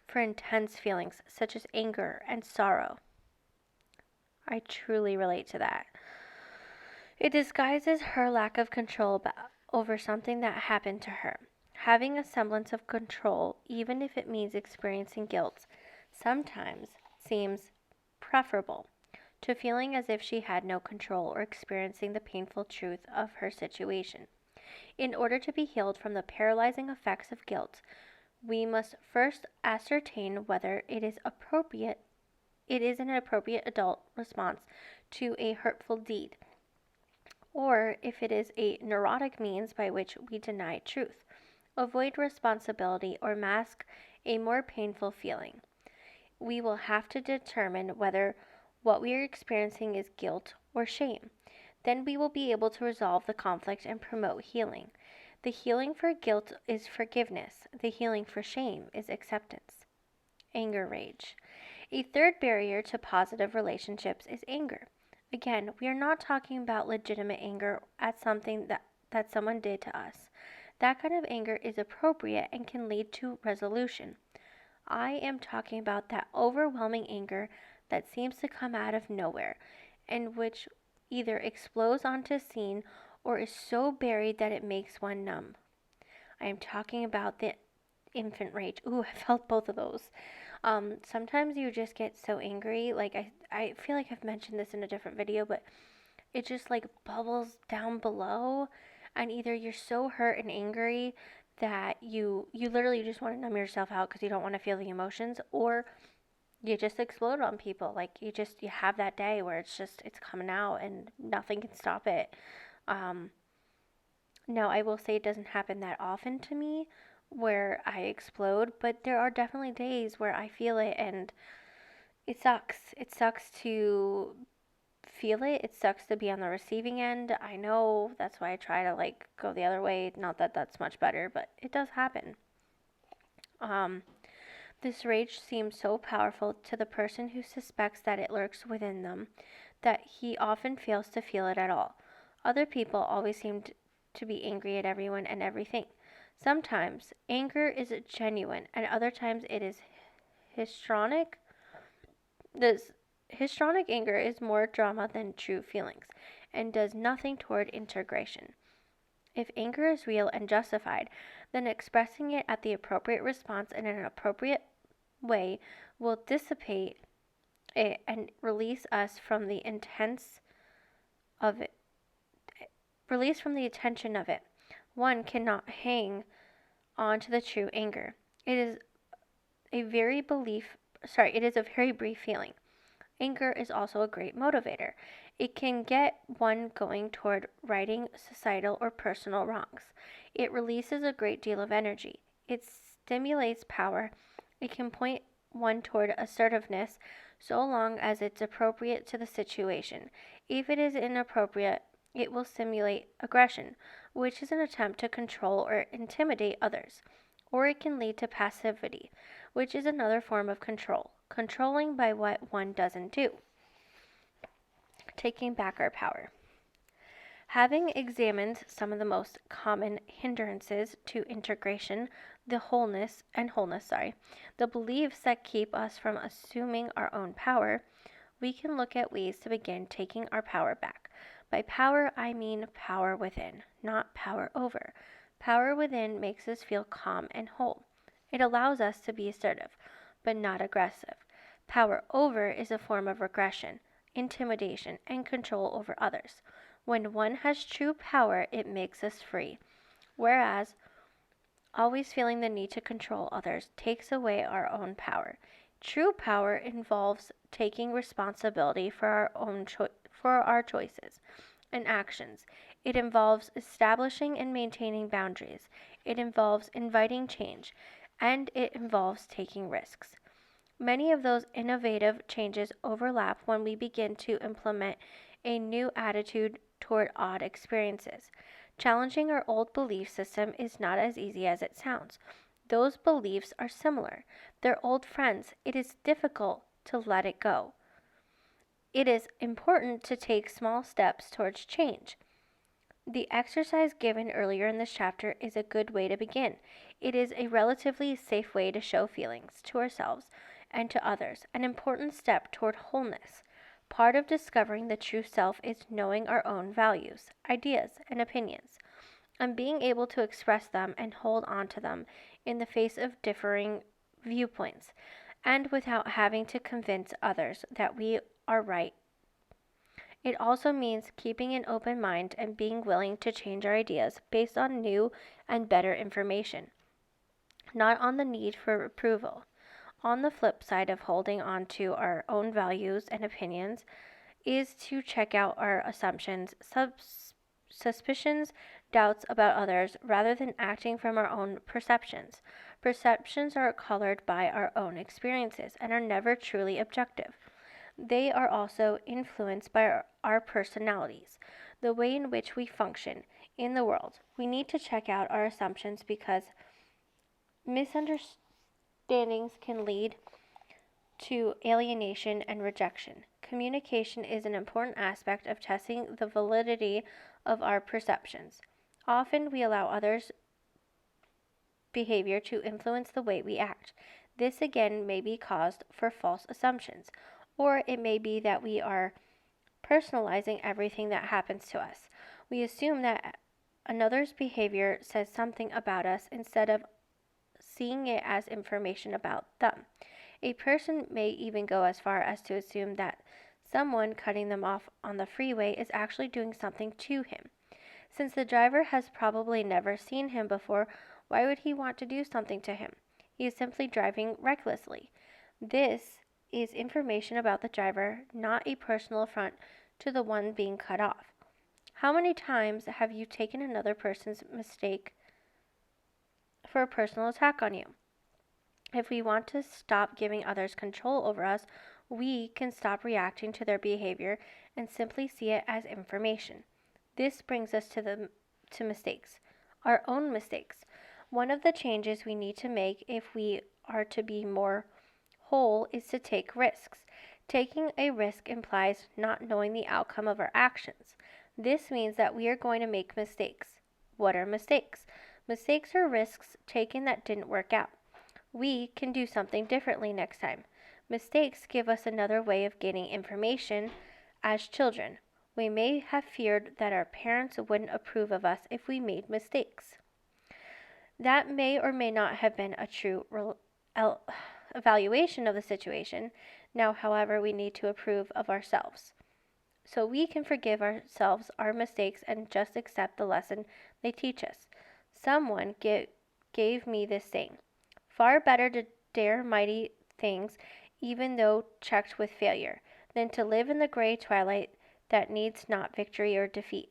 for intense feelings such as anger and sorrow. I truly relate to that. It disguises her lack of control over something that happened to her. Having a semblance of control, even if it means experiencing guilt, sometimes seems preferable to feeling as if she had no control or experiencing the painful truth of her situation. In order to be healed from the paralyzing effects of guilt, we must first ascertain whether it is an appropriate adult response to a hurtful deed, or if it is a neurotic means by which we deny truth, avoid responsibility, or mask a more painful feeling. We will have to determine whether what we are experiencing is guilt or shame. Then we will be able to resolve the conflict and promote healing. The healing for guilt is forgiveness. The healing for shame is acceptance. Anger rage. A third barrier to positive relationships is anger. Again, we are not talking about legitimate anger at something that someone did to us. That kind of anger is appropriate and can lead to resolution. I am talking about that overwhelming anger that seems to come out of nowhere and which either explodes onto scene or is so buried that it makes one numb. I am talking about the infant rage. Ooh, I felt both of those. Sometimes you just get so angry. Like I feel like I've mentioned this in a different video, but it just like bubbles down below, and either you're so hurt and angry that you literally just want to numb yourself out because you don't want to feel the emotions, or you just explode on people. Like you have that day where it's coming out and nothing can stop it. Um, no, I will say it doesn't happen that often to me where I explode, but there are definitely days where I feel it and it sucks. It sucks to feel it. It sucks to be on the receiving end. I know that's why I try to like go the other way. Not that that's much better, but it does happen. Um, this rage seems so powerful to the person who suspects that it lurks within them that he often fails to feel it at all. Other people always seem to be angry at everyone and everything. Sometimes anger is genuine, and other times it is histrionic. This histrionic anger is more drama than true feelings and does nothing toward integration. If anger is real and justified, then expressing it at the appropriate response in an appropriate way will dissipate it and release us from the of it. Release from the attention of it. One cannot hang on to the true anger. It is a very belief it is a very brief feeling. Anger is also a great motivator. It can get one going toward righting societal or personal wrongs. It releases a great deal of energy. It stimulates power. It can point one toward assertiveness so long as it's appropriate to the situation. If it is inappropriate, it will simulate aggression, which is an attempt to control or intimidate others. Or it can lead to passivity, which is another form of control, controlling by what one doesn't do. Taking back our power. Having examined some of the most common hindrances to integration, the beliefs that keep us from assuming our own power, we can look at ways to begin taking our power back. By power, I mean power within, not power over. Power within makes us feel calm and whole. It allows us to be assertive, but not aggressive. Power over is a form of regression, intimidation, and control over others. When one has true power, it makes us free, whereas always feeling the need to control others takes away our own power. True power involves taking responsibility for our choices and actions. It involves establishing and maintaining boundaries. It involves inviting change, and it involves taking risks. Many of those innovative changes overlap when we begin to implement a new attitude toward odd experiences. Challenging our old belief system is not as easy as it sounds. Those beliefs are similar. They're old friends. It is difficult to let it go. It is important to take small steps towards change. The exercise given earlier in this chapter is a good way to begin. It is a relatively safe way to show feelings to ourselves and to others, an important step toward wholeness. Part of discovering the true self is knowing our own values, ideas, and opinions, and being able to express them and hold on to them in the face of differing viewpoints, and without having to convince others that we are right. It also means keeping an open mind and being willing to change our ideas based on new and better information, not on the need for approval. On the flip side of holding on to our own values and opinions is to check out our assumptions, suspicions, doubts about others rather than acting from our own perceptions. Perceptions are colored by our own experiences and are never truly objective. They are also influenced by our personalities, the way in which we function in the world. We need to check out our assumptions because misunderstandings can lead to alienation and rejection. Communication is an important aspect of testing the validity of our perceptions. Often we allow others' behavior to influence the way we act. This again may be caused for false assumptions, or it may be that we are personalizing everything that happens to us. We assume that another's behavior says something about us instead of seeing it as information about them. A person may even go as far as to assume that someone cutting them off on the freeway is actually doing something to him. Since the driver has probably never seen him before, why would he want to do something to him? He is simply driving recklessly. This is information about the driver, not a personal affront to the one being cut off. How many times have you taken another person's mistake for a personal attack on you? If we want to stop giving others control over us, we can stop reacting to their behavior and simply see it as information. This brings us to mistakes, our own mistakes. One of the changes we need to make if we are to be more whole is to take risks. Taking a risk implies not knowing the outcome of our actions. This means that we are going to make mistakes. What are mistakes? Mistakes are risks taken that didn't work out. We can do something differently next time. Mistakes give us another way of gaining information. As children, we may have feared that our parents wouldn't approve of us if we made mistakes. That may or may not have been a true evaluation of the situation. Now, however, we need to approve of ourselves. So we can forgive ourselves our mistakes and just accept the lesson they teach us. Someone gave me this saying: far better to dare mighty things, even though checked with failure, than to live in the gray twilight that needs not victory or defeat.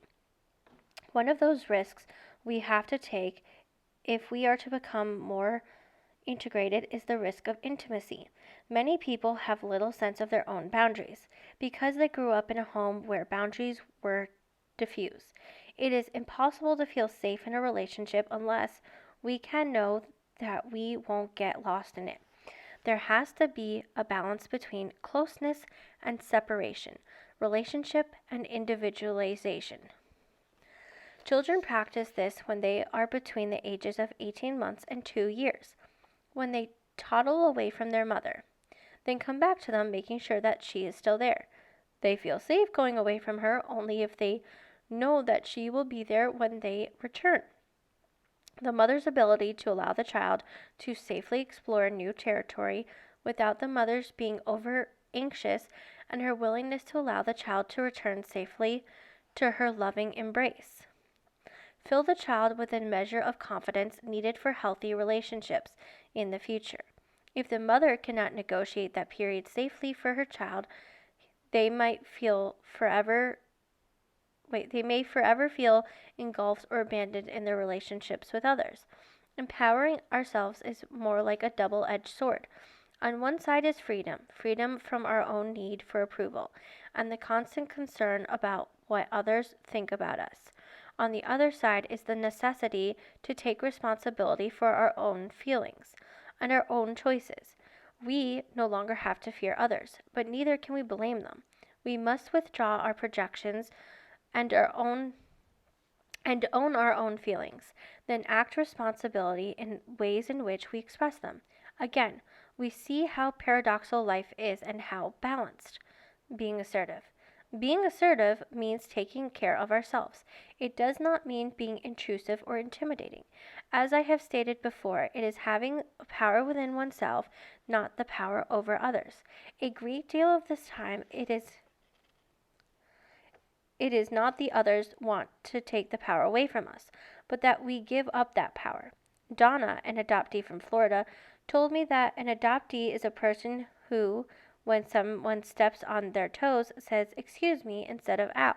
One of those risks we have to take if we are to become more integrated is the risk of intimacy. Many people have little sense of their own boundaries because they grew up in a home where boundaries were diffuse. It is impossible to feel safe in a relationship unless we can know that we won't get lost in it. There has to be a balance between closeness and separation, relationship and individualization. Children practice this when they are between the ages of 18 months and 2 years, when they toddle away from their mother, then come back to them making sure that she is still there. They feel safe going away from her only if they know that she will be there when they return. The mother's ability to allow the child to safely explore new territory without the mother's being over anxious, and her willingness to allow the child to return safely to her loving embrace. Fill the child with a measure of confidence needed for healthy relationships in the future. If the mother cannot negotiate that period safely for her child, they may forever feel engulfed or abandoned in their relationships with others. Empowering ourselves is more like a double-edged sword. On one side is freedom from our own need for approval, and the constant concern about what others think about us. On the other side is the necessity to take responsibility for our own feelings and our own choices. We no longer have to fear others, but neither can we blame them. We must withdraw our projections and own our own feelings, then act responsibility in ways in which we express them. Again, we see how paradoxical life is and how balanced. Being assertive. Being assertive means taking care of ourselves. It does not mean being intrusive or intimidating. As I have stated before, it is having power within oneself, not the power over others. A great deal of this time it is not the others want to take the power away from us, but that we give up that power. Donna, an adoptee from Florida, told me that an adoptee is a person who, when someone steps on their toes, says "excuse me" instead of "ow."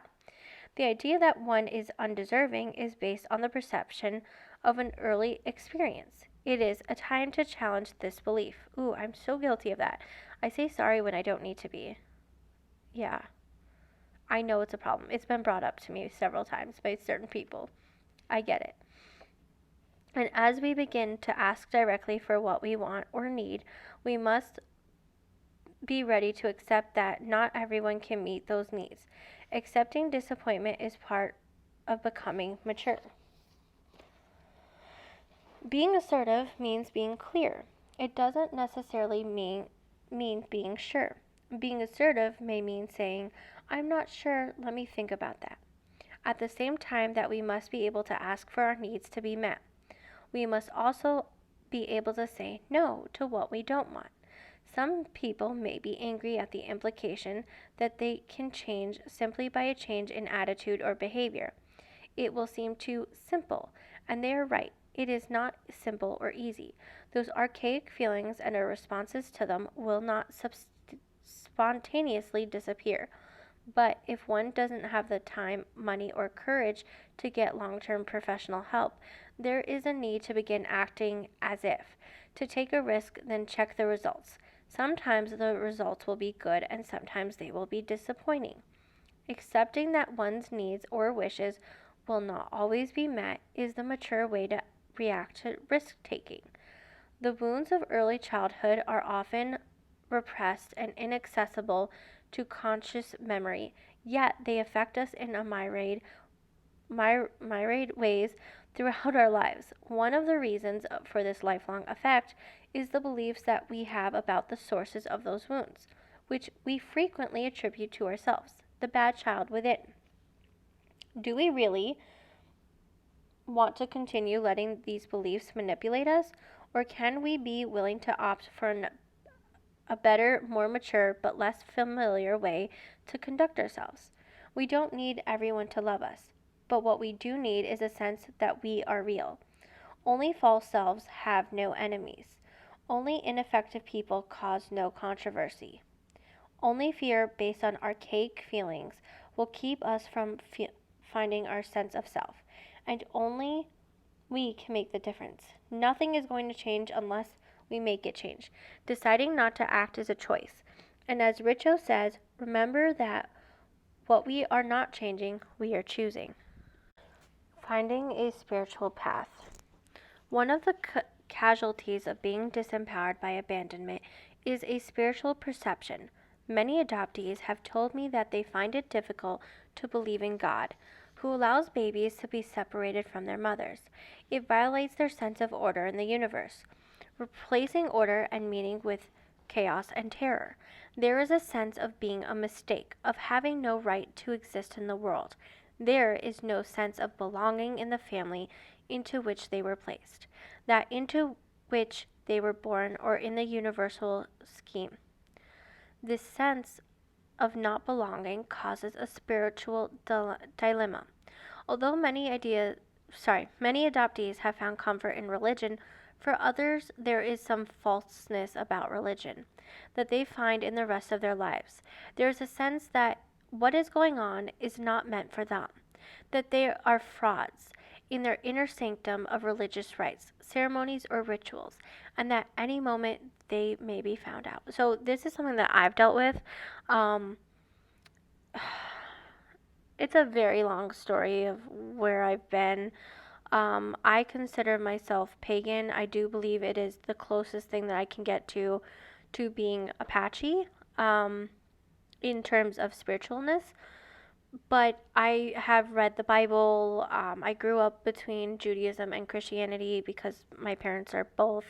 The idea that one is undeserving is based on the perception of an early experience. It is a time to challenge this belief. Ooh, I'm so guilty of that. I say sorry when I don't need to be. Yeah, I know it's a problem. It's been brought up to me several times by certain people. I get it. And as we begin to ask directly for what we want or need, we must be ready to accept that not everyone can meet those needs. Accepting disappointment is part of becoming mature. Being assertive means being clear. It doesn't necessarily mean being sure. Being assertive may mean saying, "I'm not sure, let me think about that." At the same time that we must be able to ask for our needs to be met, we must also be able to say no to what we don't want. Some people may be angry at the implication that they can change simply by a change in attitude or behavior. It will seem too simple, and they are right. It is not simple or easy. Those archaic feelings and our responses to them will not spontaneously disappear. But if one doesn't have the time, money, or courage to get long term professional help, there is a need to begin acting as if. To take a risk, then check the results. Sometimes the results will be good and sometimes they will be disappointing. Accepting that one's needs or wishes will not always be met is the mature way to react to risk taking. The wounds of early childhood are often repressed and inaccessible to conscious memory, yet they affect us in a myriad ways throughout our lives. One of the reasons for this lifelong effect is the beliefs that we have about the sources of those wounds, which we frequently attribute to ourselves, the bad child within. Do we really want to continue letting these beliefs manipulate us, or can we be willing to opt for a better, more mature, but less familiar way to conduct ourselves? We don't need everyone to love us, but what we do need is a sense that we are real. Only false selves have no enemies. Only ineffective people cause no controversy. Only fear based on archaic feelings will keep us from finding our sense of self, and only we can make the difference. Nothing is going to change unless we make it change. Deciding not to act is a choice. And as Richo says, remember that what we are not changing, we are choosing. Finding a spiritual path. One of the casualties of being disempowered by abandonment is a spiritual perception. Many adoptees have told me that they find it difficult to believe in God, who allows babies to be separated from their mothers. It violates their sense of order in the universe, replacing order and meaning with chaos and terror. There is a sense of being a mistake, of having no right to exist in the world. There is no sense of belonging in the family into which they were placed, that into which they were born, or in the universal scheme. This sense of not belonging causes a spiritual dilemma. Although many adoptees have found comfort in religion, for others there is some falseness about religion that they find in the rest of their lives. There is a sense that what is going on is not meant for them, that they are frauds in their inner sanctum of religious rites, ceremonies, or rituals, and that any moment they may be found out. So this is something that I've dealt with. It's a very long story of where I've been. I consider myself pagan. I do believe it is the closest thing that I can get to being Apache, in terms of spiritualness. But I have read the Bible. I grew up between Judaism and Christianity because my parents are both.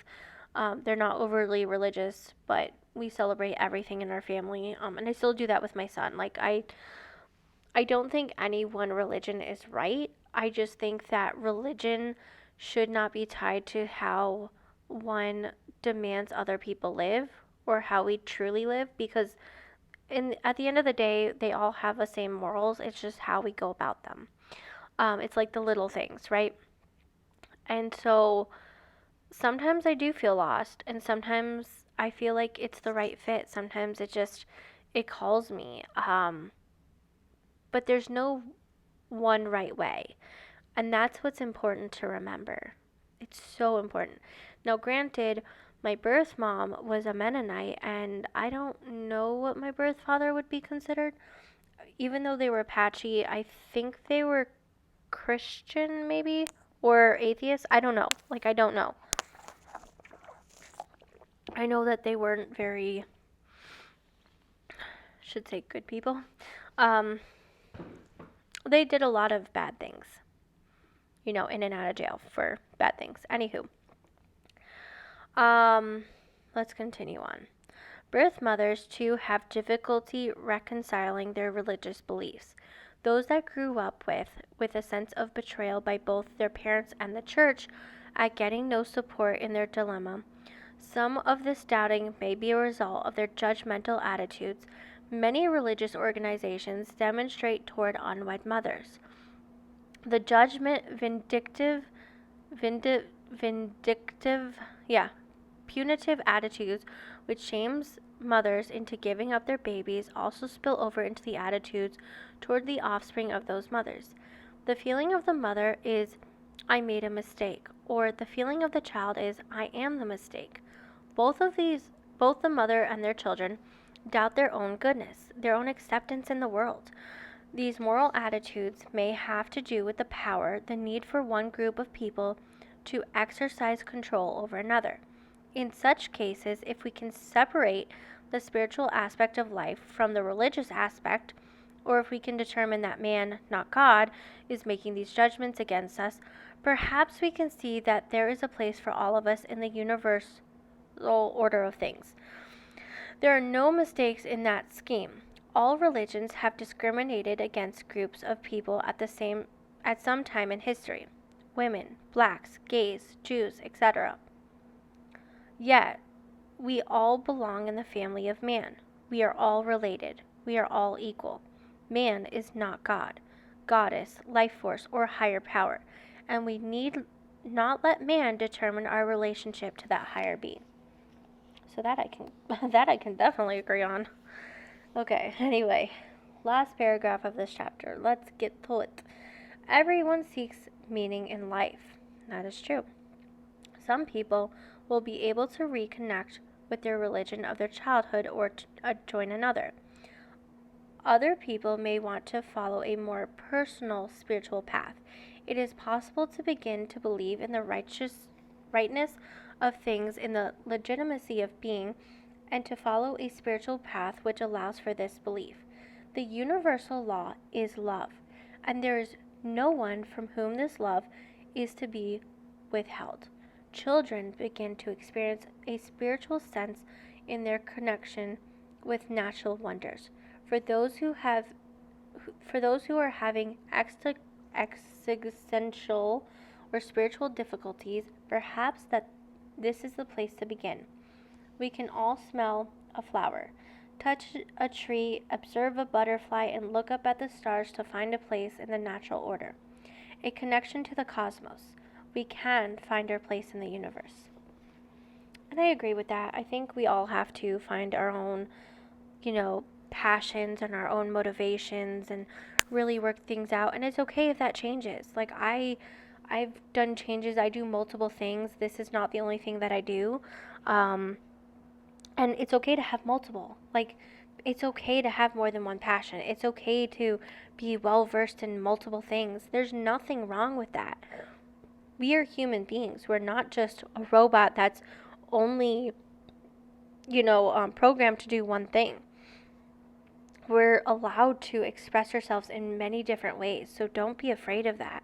They're not overly religious, but we celebrate everything in our family. And I still do that with my son. Like, I don't think any one religion is right. I just think that religion should not be tied to how one demands other people live or how we truly live, because at the end of the day, they all have the same morals. It's just how we go about them. It's like the little things, right? And so sometimes I do feel lost, and sometimes I feel like it's the right fit. Sometimes it calls me. But there's no one right way. And that's what's important to remember. It's so important. Now, granted, my birth mom was a Mennonite, and I don't know what my birth father would be considered. Even though they were Apache, I think they were Christian, maybe, or atheist. I don't know. Like, I don't know. I know that they weren't very, should say, good people. They did a lot of bad things, in and out of jail for bad things. Anywho, let's continue on. Birth mothers, too, have difficulty reconciling their religious beliefs. Those that grew up with a sense of betrayal by both their parents and the church at getting no support in their dilemma. Some of this doubting may be a result of their judgmental attitudes. Many religious organizations demonstrate toward unwed mothers. The judgment, punitive attitudes, which shames mothers into giving up their babies also spill over into the attitudes toward the offspring of those mothers. The feeling of the mother is, I made a mistake, or the feeling of the child is, I am the mistake. Both the mother and their children, doubt their own goodness, their own acceptance in the world. These moral attitudes may have to do with the power, the need for one group of people to exercise control over another. In such cases, if we can separate the spiritual aspect of life from the religious aspect, or if we can determine that man, not God, is making these judgments against us, perhaps we can see that there is a place for all of us in the universal order of things. There are no mistakes in that scheme. All religions have discriminated against groups of people at some time in history. Women, blacks, gays, Jews, etc. Yet, we all belong in the family of man. We are all related. We are all equal. Man is not God, goddess, life force, or higher power, and we need not let man determine our relationship to that higher being. So that I can definitely agree on. Okay, anyway, last paragraph of this chapter. Let's get to it. Everyone seeks meaning in life. That is true. Some people will be able to reconnect with their religion of their childhood or join another. Other people may want to follow a more personal spiritual path. It is possible to begin to believe in the rightness of things, in the legitimacy of being, and to follow a spiritual path which allows for this belief. The universal law is love, and there is no one from whom this love is to be withheld. Children begin to experience a spiritual sense in their connection with natural wonders. For those who are having existential or spiritual difficulties, perhaps that this is the place to begin. We can all smell a flower, touch a tree, observe a butterfly, and look up at the stars to find a place in the natural order, a connection to the cosmos. We can find our place in the universe. And I agree with that. I think we all have to find our own, passions and our own motivations and really work things out. And it's okay if that changes. Like I've done changes. I do multiple things. This is not the only thing that I do. And it's okay to have multiple. Like, it's okay to have more than one passion. It's okay to be well versed in multiple things. There's nothing wrong with that. We are human beings. We're not just a robot that's only, programmed to do one thing. We're allowed to express ourselves in many different ways. So don't be afraid of that.